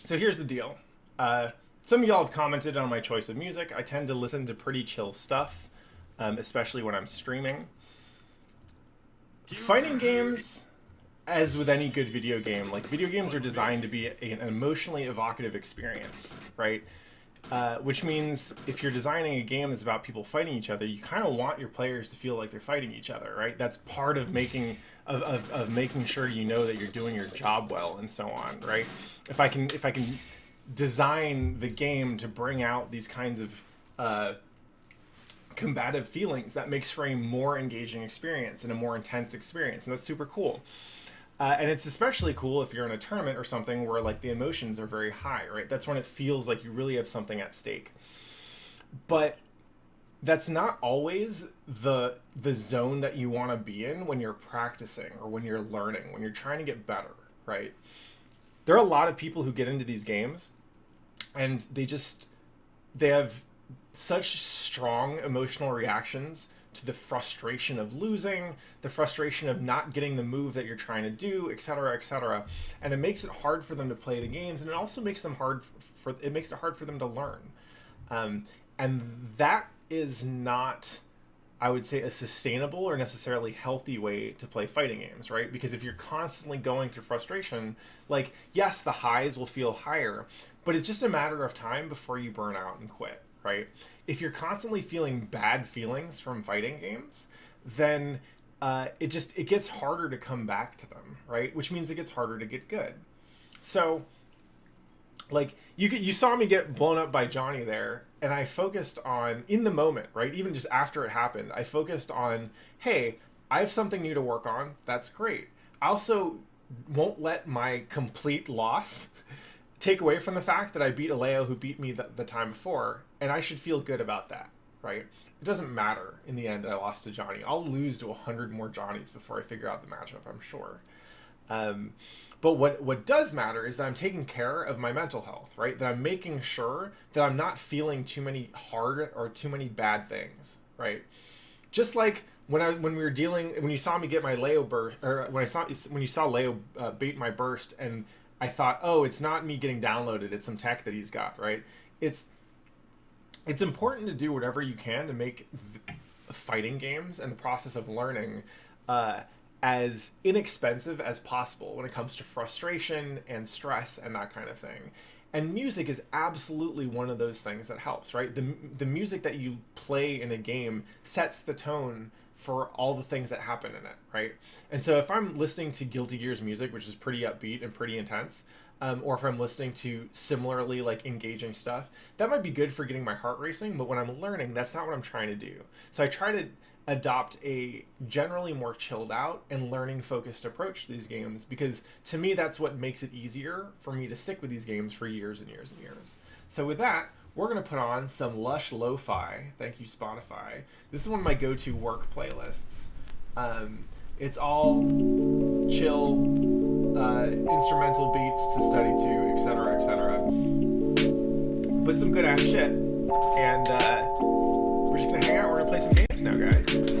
So here's the deal. Some of y'all have commented on my choice of music. I tend to listen to pretty chill stuff, especially when I'm streaming. Fighting games, as with any good video game, like video games are designed to be an emotionally evocative experience, right? Which means if you're designing a game that's about people fighting each other, you kind of want your players to feel like they're fighting each other, right? That's part of making making sure you know that you're doing your job well and so on, right? If I can design the game to bring out these kinds of combative feelings, that makes for a more engaging experience and a more intense experience, and that's super cool. And it's especially cool if you're in a tournament or something where like the emotions are very high, right? That's when it feels like you really have something at stake. But that's not always the zone that you want to be in when you're practicing or when you're learning, when you're trying to get better, right? There are a lot of people who get into these games and they have such strong emotional reactions to the frustration of losing, the frustration of not getting the move that you're trying to do, etc., etc. And it makes it hard for them to play the games, and it also makes it hard for them to learn. And that is not, I would say, a sustainable or necessarily healthy way to play fighting games, right? Because if you're constantly going through frustration, like, yes, the highs will feel higher, but it's just a matter of time before you burn out and quit, right? If you're constantly feeling bad feelings from fighting games, then it gets harder to come back to them, right? Which means it gets harder to get good. So, like, you saw me get blown up by Johnny there, and I focused on, in the moment, right? Even just after it happened, I focused on, hey, I have something new to work on. That's great. I also won't let my complete loss take away from the fact that I beat Aleo, who beat me the time before, and I should feel good about that, right? It doesn't matter in the end that I lost to Johnny. I'll lose to 100 more Johnnies before I figure out the matchup, I'm sure. But what does matter is that I'm taking care of my mental health, right? That I'm making sure that I'm not feeling too many hard or too many bad things, right? Just like when you saw me get my Leo burst, or when you saw Leo bait my burst, and I thought, oh, it's not me getting downloaded, it's some tech that he's got, right? It's important to do whatever you can to make fighting games and the process of learning as inexpensive as possible when it comes to frustration and stress and that kind of thing. And music is absolutely one of those things that helps, right? The music that you play in a game sets the tone for all the things that happen in it, right? And so if I'm listening to Guilty Gear's music, which is pretty upbeat and pretty intense, or if I'm listening to similarly like engaging stuff, that might be good for getting my heart racing, but when I'm learning, that's not what I'm trying to do. So I try to adopt a generally more chilled out and learning focused approach to these games, because to me that's what makes it easier for me to stick with these games for years and years and years. So with that, we're going to put on some Lush Lo-Fi. Thank you, Spotify. This is one of my go-to work playlists. It's all chill, instrumental beats to study to, etc., etc. But some good ass shit. And we're just going to hang out. We're going to play some games now, guys.